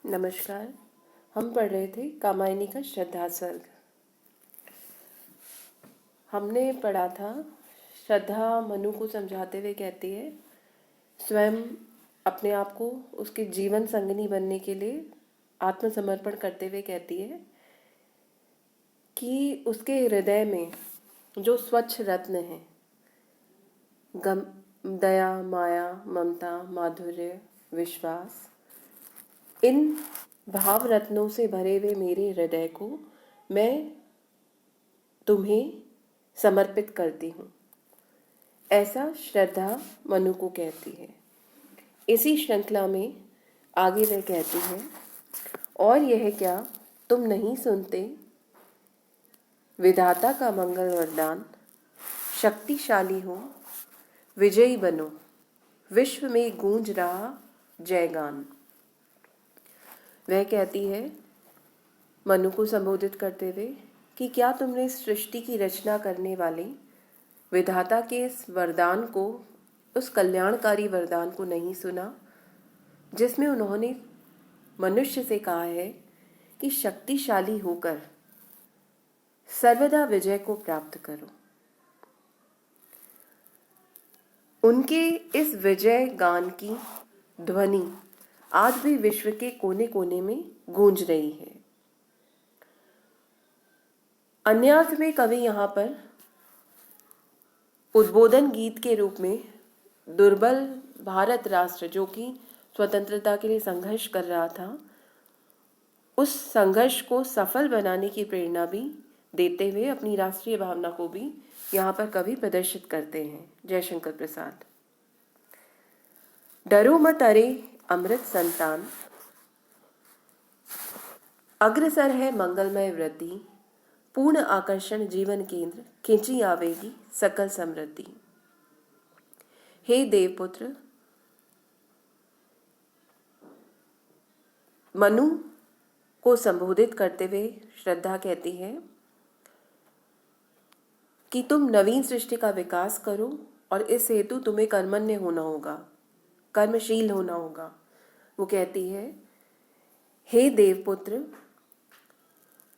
नमस्कार। हम पढ़ रहे थे कामायनी का श्रद्धा सर्ग। हमने पढ़ा था श्रद्धा मनु को समझाते हुए कहती है, स्वयं अपने आप को उसके जीवन संगिनी बनने के लिए आत्मसमर्पण करते हुए कहती है कि उसके हृदय में जो स्वच्छ रत्न है, गम, दया, माया, ममता, माधुर्य, विश्वास, इन भाव रत्नों से भरे हुए मेरे हृदय को मैं तुम्हें समर्पित करती हूँ, ऐसा श्रद्धा मनु को कहती है। इसी श्रृंखला में आगे वह कहती है, और यह क्या तुम नहीं सुनते, विधाता का मंगल वरदान, शक्तिशाली हो, विजयी बनो, विश्व में गूंज रहा जयगान। वह कहती है मनु को संबोधित करते हुए कि क्या तुमने इस सृष्टि की रचना करने वाले विधाता के इस वरदान को, उस कल्याणकारी वरदान को नहीं सुना, जिसमें उन्होंने मनुष्य से कहा है कि शक्तिशाली होकर सर्वदा विजय को प्राप्त करो। उनके इस विजय गान की ध्वनि आज भी विश्व के कोने कोने में गूंज रही है। अन्य अर्थ में कवि यहाँ पर उद्बोधन गीत के रूप में दुर्बल भारत राष्ट्र, जो कि स्वतंत्रता के लिए संघर्ष कर रहा था, उस संघर्ष को सफल बनाने की प्रेरणा भी देते हुए अपनी राष्ट्रीय भावना को भी यहाँ पर कवि प्रदर्शित करते हैं। जयशंकर प्रसाद। डरो मत अरे अमृत संतान, अग्रसर है मंगलमय वृद्धि, पूर्ण आकर्षण जीवन केंद्र, खिंची आवेगी सकल समृद्धि। हे देवपुत्र, मनु को संबोधित करते हुए श्रद्धा कहती है कि तुम नवीन सृष्टि का विकास करो और इस हेतु तुम्हें कर्मण्य होना होगा, कर्मशील होना होगा। वो कहती है, हे देवपुत्र,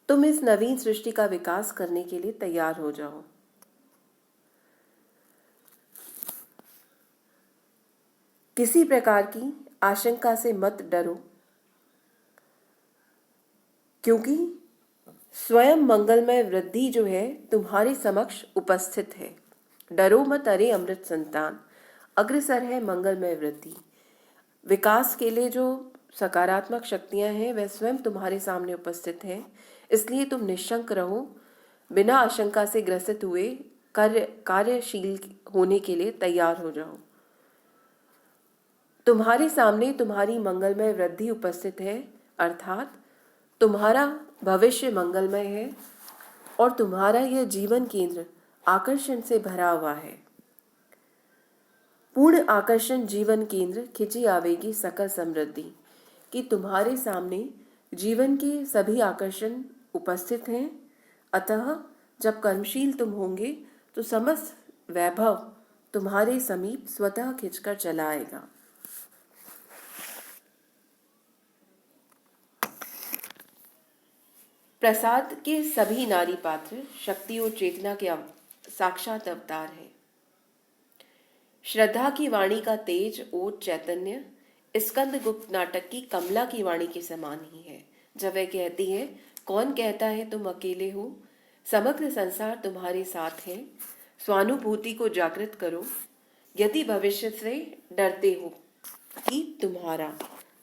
तुम इस नवीन सृष्टि का विकास करने के लिए तैयार हो जाओ। किसी प्रकार की आशंका से मत डरो, क्योंकि स्वयं मंगलमय वृद्धि जो है तुम्हारे समक्ष उपस्थित है। डरो मत अरे अमृत संतान, अग्रसर है मंगलमय वृद्धि। विकास के लिए जो सकारात्मक शक्तियां हैं वह स्वयं तुम्हारे सामने उपस्थित हैं, इसलिए तुम निशंक रहो, बिना आशंका से ग्रसित हुए कार्यशील होने के लिए तैयार हो जाओ। तुम्हारे सामने तुम्हारी मंगलमय वृद्धि उपस्थित है, अर्थात तुम्हारा भविष्य मंगलमय है और तुम्हारा यह जीवन केंद्र आकर्षण से भरा हुआ है। पूर्ण आकर्षण जीवन केंद्र, खिंची आवेगी सकल समृद्धि, कि तुम्हारे सामने जीवन के सभी आकर्षण उपस्थित हैं। अतः जब कर्मशील तुम होंगे तो समस्त वैभव तुम्हारे समीप स्वतः खिंचकर चला आएगा। प्रसाद के सभी नारी पात्र शक्ति और चेतना के साक्षात अवतार हैं। श्रद्धा की वाणी का तेज और चैतन्य स्कंद गुप्त नाटक की कमला की वाणी के समान ही है। जब वह कहती है, कौन कहता है तुम अकेले हो, समग्र संसार तुम्हारे साथ है, स्वानुभूति को जागृत करो। यदि भविष्य से डरते हो कि तुम्हारा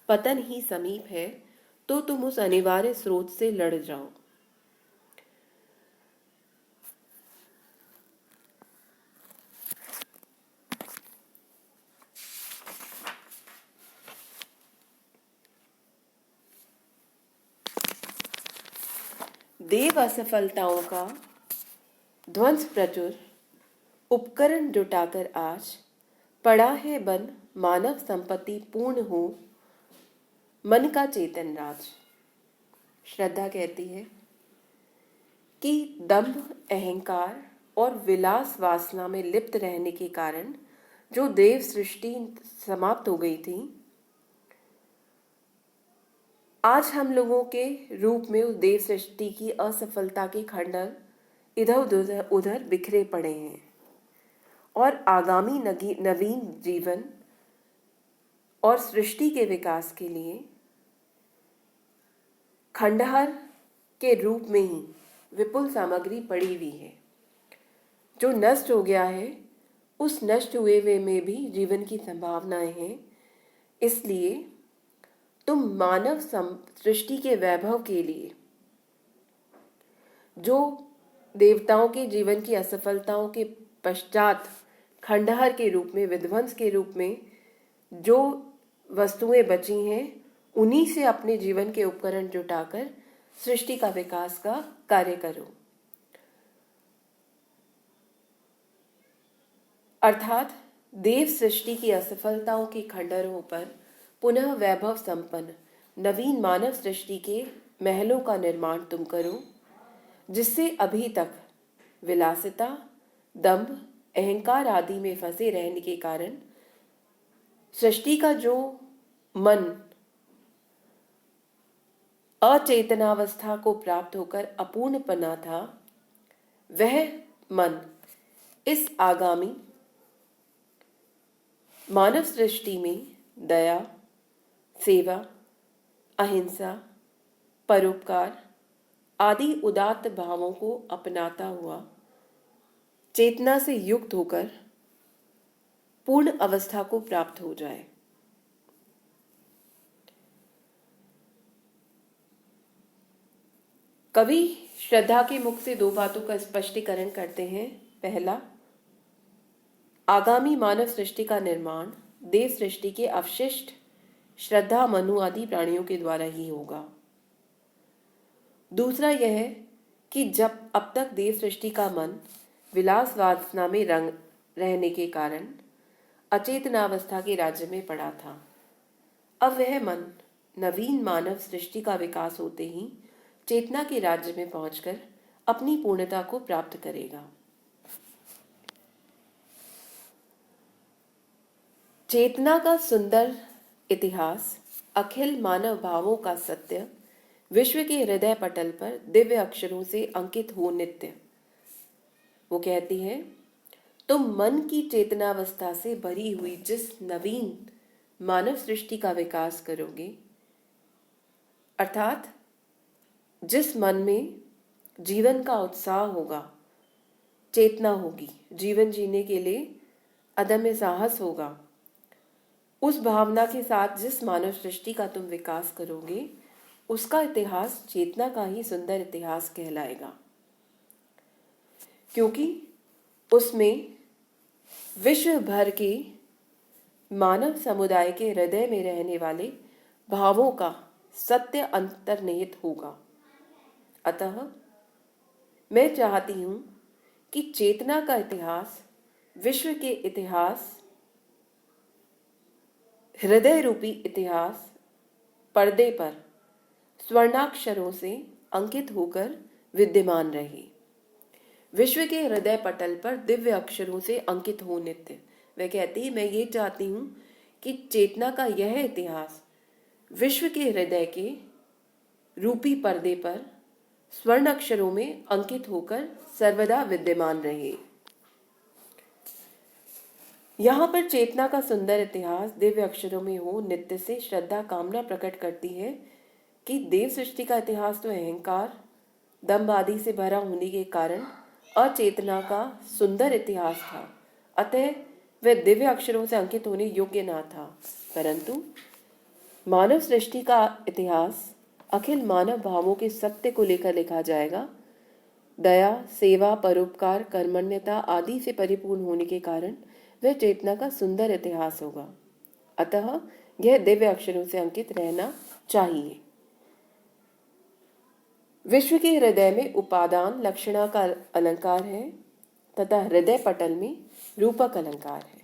पतन ही समीप है, तो तुम उस अनिवार्य स्रोत से लड़ जाओ। देव असफलताओं का ध्वंस प्रचुर उपकरण जुटाकर आज पड़ा है बन, मानव संपत्ति पूर्ण हो मन का चेतन राज। श्रद्धा कहती है कि दंभ, अहंकार और विलास वासना में लिप्त रहने के कारण जो देव सृष्टि समाप्त हो गई थी, आज हम लोगों के रूप में उस देव सृष्टि की असफलता के खंडर इधर उधर बिखरे पड़े हैं और आगामी नवीन जीवन और सृष्टि के विकास के लिए खंडहर के रूप में ही विपुल सामग्री पड़ी हुई है। जो नष्ट हो गया है उस नष्ट हुए में भी जीवन की संभावनाएं हैं। इसलिए तुम मानव सृष्टि के वैभव के लिए जो देवताओं के जीवन की असफलताओं के पश्चात खंडहर के रूप में, विध्वंस के रूप में जो वस्तुएं बची हैं, उन्हीं से अपने जीवन के उपकरण जुटाकर सृष्टि का विकास का कार्य करो। अर्थात देव सृष्टि की असफलताओं के खंडहरों पर पुनः वैभव संपन्न नवीन मानव सृष्टि के महलों का निर्माण तुम करो, जिससे अभी तक विलासिता, दंभ, अहंकार आदि में फंसे रहने के कारण सृष्टि का जो मन अचेतनावस्था को प्राप्त होकर अपूर्ण बना था, वह मन इस आगामी मानव सृष्टि में दया, सेवा, अहिंसा, परोपकार आदि उदात्त भावों को अपनाता हुआ चेतना से युक्त होकर पूर्ण अवस्था को प्राप्त हो जाए। कवि श्रद्धा के मुख से दो बातों का स्पष्टीकरण करते हैं। पहला, आगामी मानव सृष्टि का निर्माण देव सृष्टि के अवशिष्ट श्रद्धा, मनु आदि प्राणियों के द्वारा ही होगा। दूसरा यह कि जब अब तक देव सृष्टि का मन विलास वासना में रंग रहने के कारण अचेतनावस्था के राज्य में पड़ा था, अब वह मन नवीन मानव सृष्टि का विकास होते ही चेतना के राज्य में पहुंचकर अपनी पूर्णता को प्राप्त करेगा। चेतना का सुंदर इतिहास, अखिल मानव भावों का सत्य, विश्व के हृदय पटल पर दिव्य अक्षरों से अंकित हो नित्य। वो कहती है, तुम मन की चेतनावस्था से भरी हुई जिस नवीन मानव सृष्टि का विकास करोगे, अर्थात जिस मन में जीवन का उत्साह होगा, चेतना होगी, जीवन जीने के लिए अदम्य साहस होगा, उस भावना के साथ जिस मानव सृष्टि का तुम विकास करोगे, उसका इतिहास चेतना का ही सुंदर इतिहास कहलाएगा, क्योंकि उसमें विश्व भर के मानव समुदाय के हृदय में रहने वाले भावों का सत्य अंतर्निहित होगा। अतः मैं चाहती हूं कि चेतना का इतिहास विश्व के इतिहास, हृदय रूपी इतिहास पर्दे पर स्वर्णाक्षरों से अंकित होकर विद्यमान रहे। विश्व के हृदय पटल पर दिव्य अक्षरों से अंकित हो नित्य। वह कहती है, मैं ये चाहती हूं कि चेतना का यह इतिहास विश्व के हृदय के रूपी पर्दे पर स्वर्ण अक्षरों में अंकित होकर सर्वदा विद्यमान रहे। यहाँ पर चेतना का सुंदर इतिहास दिव्य अक्षरों में हो नित्य से श्रद्धा कामना प्रकट करती है कि देव सृष्टि का इतिहास तो अहंकार, दंभ आदि से भरा होने के कारण अचेतना का सुंदर इतिहास था, अतः वह दिव्य अक्षरों से अंकित होने योग्य ना था। परंतु मानव सृष्टि का इतिहास अखिल मानव भावों के सत्य को लेकर लिखा जाएगा। दया, सेवा, परोपकार, कर्मण्यता आदि से परिपूर्ण होने के कारण वह चेतना का सुंदर इतिहास होगा। अतः यह दिव्य अक्षरों से अंकित रहना चाहिए। विश्व के हृदय में उपादान लक्षणा का अलंकार है तथा हृदय पटल में रूपक अलंकार है।